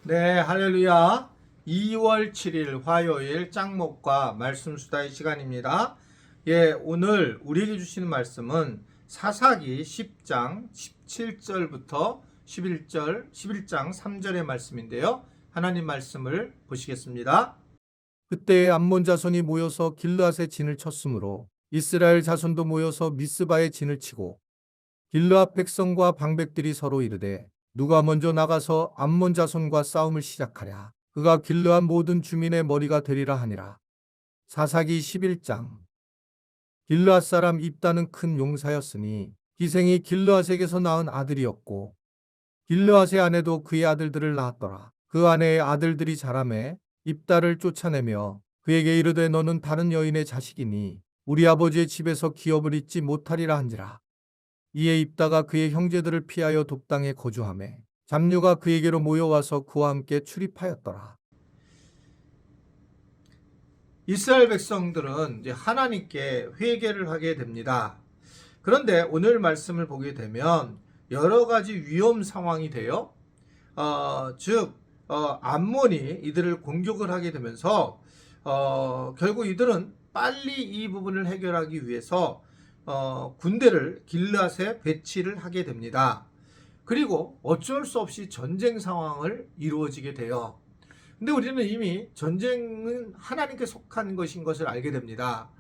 네, 할렐루야. 2월 7일 화요일 짱목과 말씀 수다의 시간입니다. 예, 오늘 우리에게 주시는 말씀은 사사기 10장 17절부터 11장 3절의 말씀인데요. 하나님 말씀을 보시겠습니다. 그때 암몬 자손이 모여서 길르앗에 진을 쳤으므로 이스라엘 자손도 모여서 미스바에 진을 치고 길르앗 백성과 방백들이 서로 이르되 누가 먼저 나가서 암몬 자손과 싸움을 시작하랴. 그가 길르앗 모든 주민의 머리가 되리라 하니라. 사사기 11장. 길르앗 사람 입다는 큰 용사였으니 기생이 길르앗에게서 낳은 아들이었고 길르앗의 아내도 그의 아들들을 낳았더라. 그 아내의 아들들이 자라매 입다를 쫓아내며 그에게 이르되 너는 다른 여인의 자식이니 우리 아버지의 집에서 기업을 잊지 못하리라 한지라. 이에 입다가 그의 형제들을 피하여 독당에 거주하매 잡류가 그에게로 모여와서 그와 함께 출입하였더라. 이스라엘 백성들은 이제 하나님께 회개를 하게 됩니다. 그런데 오늘 말씀을 보게 되면 여러 가지 위험 상황이 돼요. 암몬이 이들을 공격을 하게 되면서 결국 이들은 빨리 이 부분을 해결하기 위해서 군대를 길르앗에 배치를 하게 됩니다. 그리고 어쩔 수 없이 전쟁 상황을 이루어지게 돼요. 근데 우리는 이미 전쟁은 하나님께 속한 것인 것을 알게 됩니다.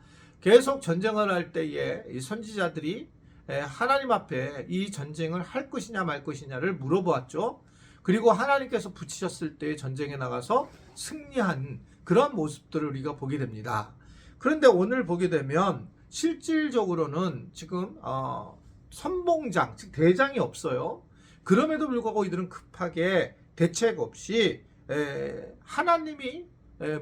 계속 전쟁을 할 때에 이 선지자들이 하나님 앞에 이 전쟁을 할 것이냐 말 것이냐를 물어보았죠. 그리고 하나님께서 붙이셨을 때 전쟁에 나가서 승리한 그런 모습들을 우리가 보게 됩니다. 그런데 오늘 보게 되면 실질적으로는 지금 선봉장, 즉 대장이 없어요. 그럼에도 불구하고 이들은 급하게 대책 없이 하나님이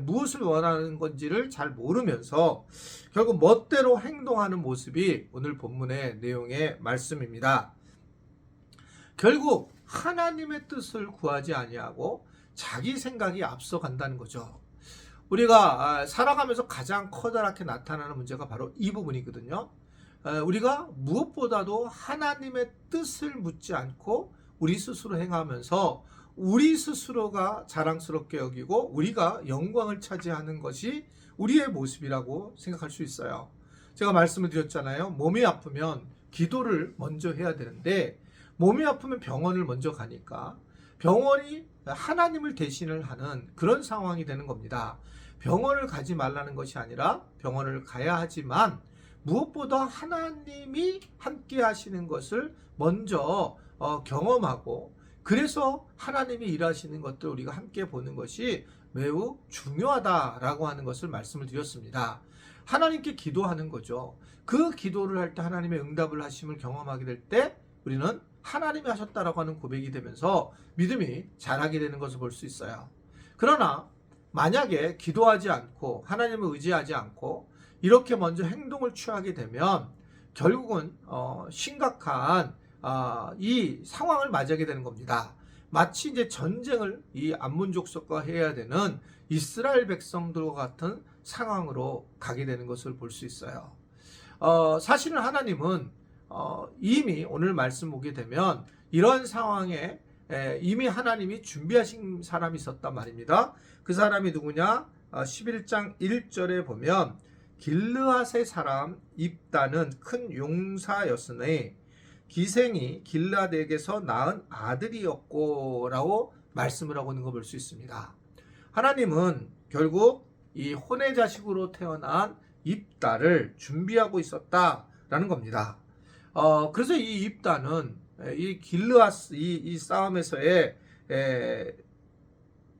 무엇을 원하는 건지를 잘 모르면서 결국 멋대로 행동하는 모습이 오늘 본문의 내용의 말씀입니다. 결국 하나님의 뜻을 구하지 아니하고 자기 생각이 앞서간다는 거죠. 우리가 살아가면서 가장 커다랗게 나타나는 문제가 바로 이 부분이거든요. 우리가 무엇보다도 하나님의 뜻을 묻지 않고 우리 스스로 행하면서 우리 스스로가 자랑스럽게 여기고 우리가 영광을 차지하는 것이 우리의 모습이라고 생각할 수 있어요. 제가 말씀을 드렸잖아요. 몸이 아프면 기도를 먼저 해야 되는데 몸이 아프면 병원을 먼저 가니까 병원이 하나님을 대신을 하는 그런 상황이 되는 겁니다. 병원을 가지 말라는 것이 아니라 병원을 가야 하지만 무엇보다 하나님이 함께 하시는 것을 먼저 경험하고 그래서 하나님이 일하시는 것들 우리가 함께 보는 것이 매우 중요하다라고 하는 것을 말씀을 드렸습니다. 하나님께 기도하는 거죠. 그 기도를 할 때 하나님의 응답을 하심을 경험하게 될 때 우리는 하나님이 하셨다라고 하는 고백이 되면서 믿음이 자라게 되는 것을 볼 수 있어요. 그러나 만약에 기도하지 않고 하나님을 의지하지 않고 이렇게 먼저 행동을 취하게 되면 결국은 심각한 이 상황을 맞이하게 되는 겁니다. 마치 이제 전쟁을 이 암몬 족속과 해야 되는 이스라엘 백성들과 같은 상황으로 가게 되는 것을 볼 수 있어요. 사실은 하나님은 이미 오늘 말씀 보게 되면 이런 상황에 이미 하나님이 준비하신 사람이 있었단 말입니다. 그 사람이 누구냐? 11장 1절에 보면 길르앗의 사람 입다는 큰 용사였으니 기생이 길르앗에게서 낳은 아들이었고 라고 말씀을 하고 있는 걸 볼 수 있습니다. 하나님은 결국 이 혼의 자식으로 태어난 입다를 준비하고 있었다라는 겁니다. 그래서 이 입다는 이 길르앗 이 싸움에서의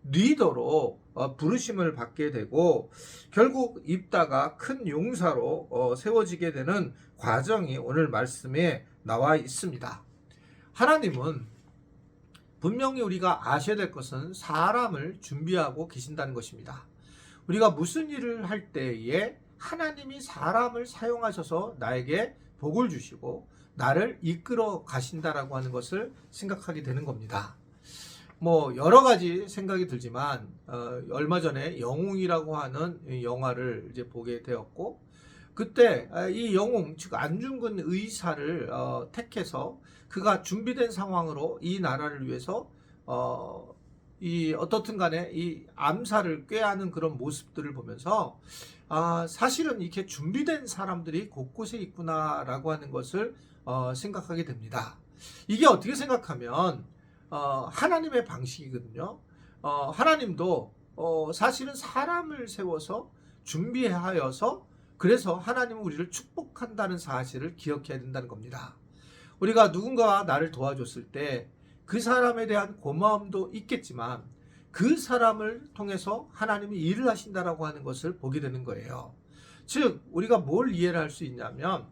리더로 부르심을 받게 되고 결국 입다가 큰 용사로 세워지게 되는 과정이 오늘 말씀에 나와 있습니다. 하나님은 분명히 우리가 아셔야 될 것은 사람을 준비하고 계신다는 것입니다. 우리가 무슨 일을 할 때에 하나님이 사람을 사용하셔서 나에게 복을 주시고 나를 이끌어 가신다라고 하는 것을 생각하게 되는 겁니다. 여러 가지 생각이 들지만 얼마 전에 영웅이라고 하는 영화를 이제 보게 되었고 그때 이 영웅 즉 안중근 의사를 택해서 그가 준비된 상황으로 이 나라를 위해서 이 어떻든 간에 이 암살을 꾀하는 그런 모습들을 보면서 사실은 이렇게 준비된 사람들이 곳곳에 있구나라고 하는 것을 생각하게 됩니다. 이게 어떻게 생각하면 하나님의 방식이거든요. 하나님도 사실은 사람을 세워서 준비하여서 그래서 하나님은 우리를 축복한다는 사실을 기억해야 된다는 겁니다. 우리가 누군가가 나를 도와줬을 때 그 사람에 대한 고마움도 있겠지만 그 사람을 통해서 하나님이 일을 하신다라고 하는 것을 보게 되는 거예요. 즉 우리가 뭘 이해를 할 수 있냐면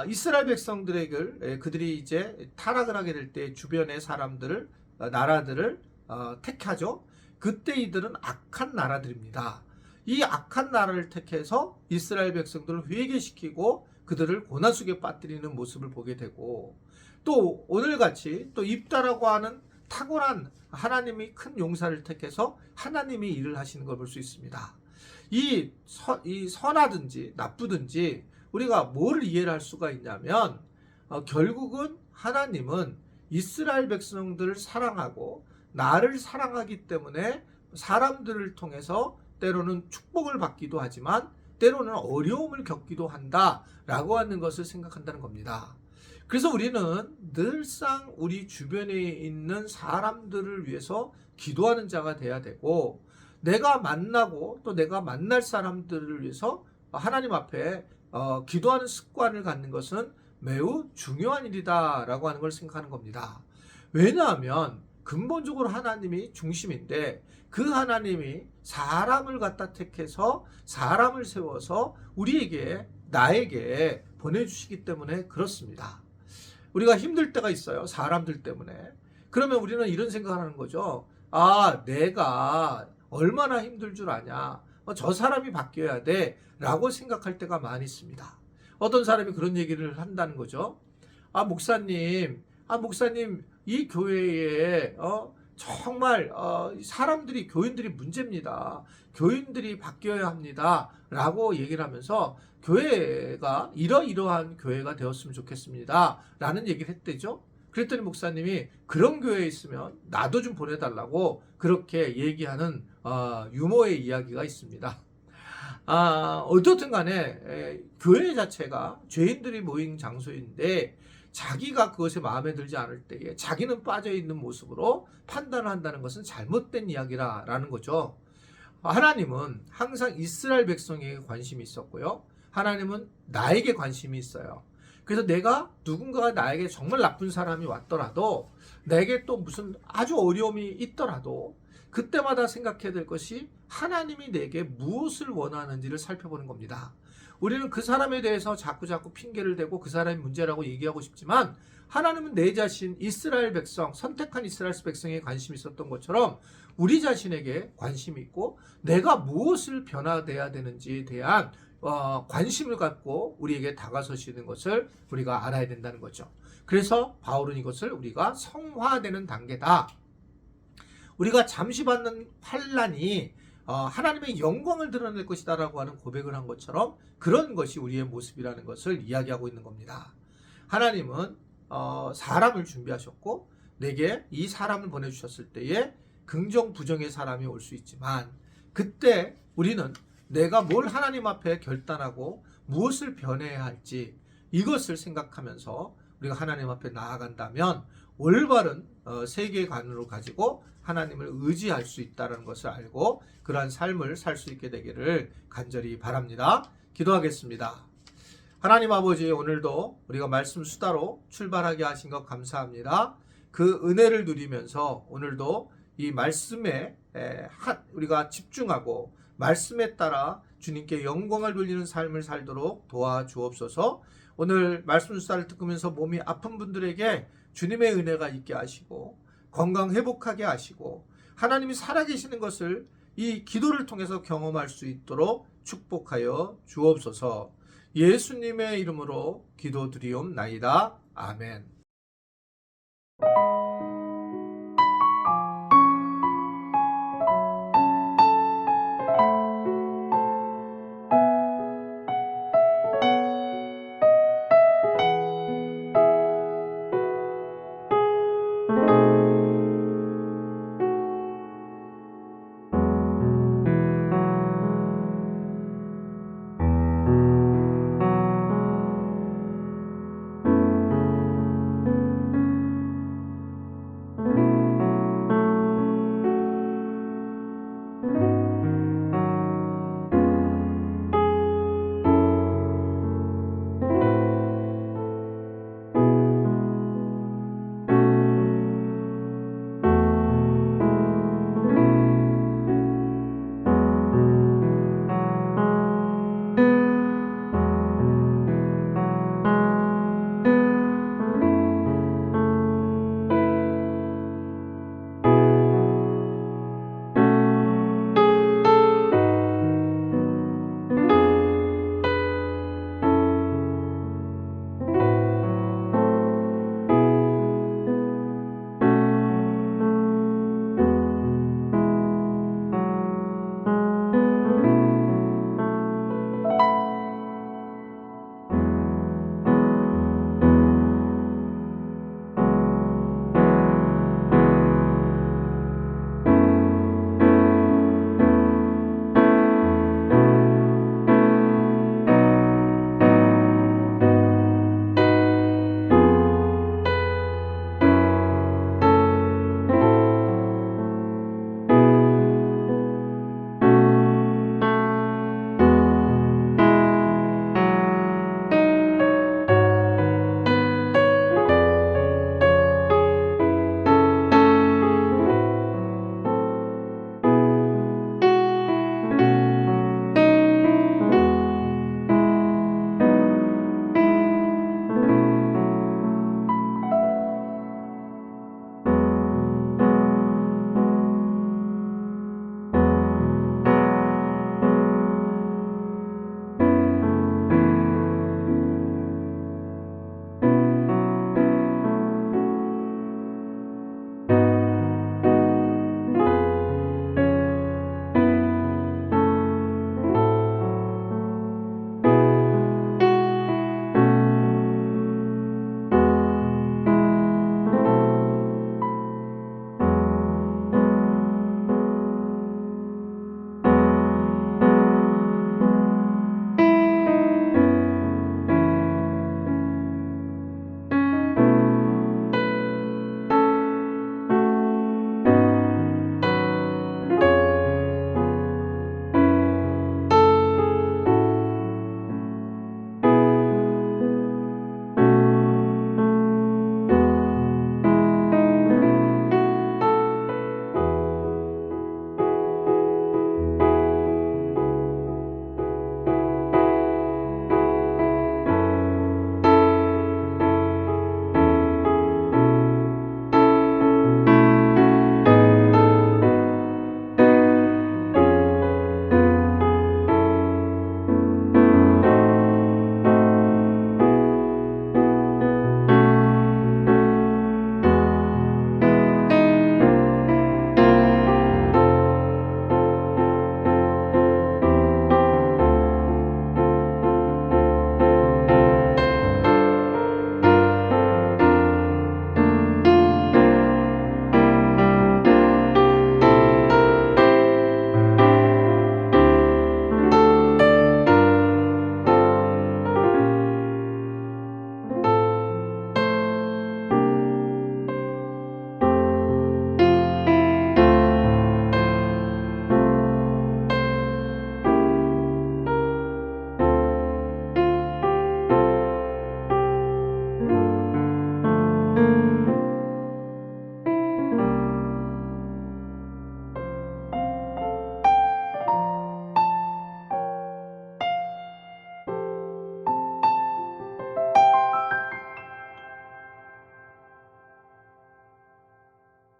이스라엘 백성들에게 그들이 이제 타락을 하게 될 때 주변의 사람들을 나라들을 택하죠. 그때 이들은 악한 나라들입니다. 이 악한 나라를 택해서 이스라엘 백성들을 회개시키고 그들을 고난 속에 빠뜨리는 모습을 보게 되고 또 오늘같이 또 입다라고 하는 탁월한 하나님이 큰 용사를 택해서 하나님이 일을 하시는 걸 볼 수 있습니다. 이 선하든지 나쁘든지 우리가 뭘 이해를 할 수가 있냐면 결국은 하나님은 이스라엘 백성들을 사랑하고 나를 사랑하기 때문에 사람들을 통해서 때로는 축복을 받기도 하지만 때로는 어려움을 겪기도 한다라고 하는 것을 생각한다는 겁니다. 그래서 우리는 늘상 우리 주변에 있는 사람들을 위해서 기도하는 자가 돼야 되고 내가 만나고 또 내가 만날 사람들을 위해서 하나님 앞에 기도하는 습관을 갖는 것은 매우 중요한 일이다라고 하는 걸 생각하는 겁니다. 왜냐하면 근본적으로 하나님이 중심인데 그 하나님이 사람을 갖다 택해서 사람을 세워서 우리에게 나에게 보내주시기 때문에 그렇습니다. 우리가 힘들 때가 있어요. 사람들 때문에. 그러면 우리는 이런 생각을 하는 거죠. 내가 얼마나 힘들 줄 아냐. 저 사람이 바뀌어야 돼. 라고 생각할 때가 많이 있습니다. 어떤 사람이 그런 얘기를 한다는 거죠. 목사님, 이 교회에 정말 사람들이 교인들이 문제입니다. 교인들이 바뀌어야 합니다. 라고 얘기를 하면서 교회가 이러이러한 교회가 되었으면 좋겠습니다. 라는 얘기를 했대죠. 그랬더니 목사님이 그런 교회에 있으면 나도 좀 보내달라고 그렇게 얘기하는 유머의 이야기가 있습니다. 어떻든 간에 교회 자체가 죄인들이 모인 장소인데 자기가 그것에 마음에 들지 않을 때에 자기는 빠져있는 모습으로 판단을 한다는 것은 잘못된 이야기라는 거죠. 하나님은 항상 이스라엘 백성에게 관심이 있었고요. 하나님은 나에게 관심이 있어요. 그래서 누군가가 나에게 정말 나쁜 사람이 왔더라도 내게 또 무슨 아주 어려움이 있더라도 그때마다 생각해야 될 것이 하나님이 내게 무엇을 원하는지를 살펴보는 겁니다. 우리는 그 사람에 대해서 자꾸 핑계를 대고 그 사람이 문제라고 얘기하고 싶지만 하나님은 내 자신 이스라엘 백성, 선택한 이스라엘 백성에 관심이 있었던 것처럼 우리 자신에게 관심이 있고 내가 무엇을 변화돼야 되는지에 대한 관심을 갖고 우리에게 다가서시는 것을 우리가 알아야 된다는 거죠. 그래서 바울은 이것을 우리가 성화되는 단계다. 우리가 잠시 받는 환난이 하나님의 영광을 드러낼 것이다 라고 하는 고백을 한 것처럼 그런 것이 우리의 모습이라는 것을 이야기하고 있는 겁니다. 하나님은 사람을 준비하셨고 내게 이 사람을 보내주셨을 때에 긍정 부정의 사람이 올 수 있지만 그때 우리는 내가 뭘 하나님 앞에 결단하고 무엇을 변해야 할지 이것을 생각하면서 우리가 하나님 앞에 나아간다면 올바른 세계관으로 가지고 하나님을 의지할 수 있다는 것을 알고 그러한 삶을 살 수 있게 되기를 간절히 바랍니다. 기도하겠습니다. 하나님 아버지, 오늘도 우리가 말씀 수다로 출발하게 하신 것 감사합니다. 그 은혜를 누리면서 오늘도 이 말씀에 우리가 집중하고 말씀에 따라 주님께 영광을 돌리는 삶을 살도록 도와주옵소서. 오늘 말씀 수다를 듣으면서 몸이 아픈 분들에게 주님의 은혜가 있게 하시고 건강 회복하게 하시고 하나님이 살아계시는 것을 이 기도를 통해서 경험할 수 있도록 축복하여 주옵소서. 예수님의 이름으로 기도드리옵나이다. 아멘.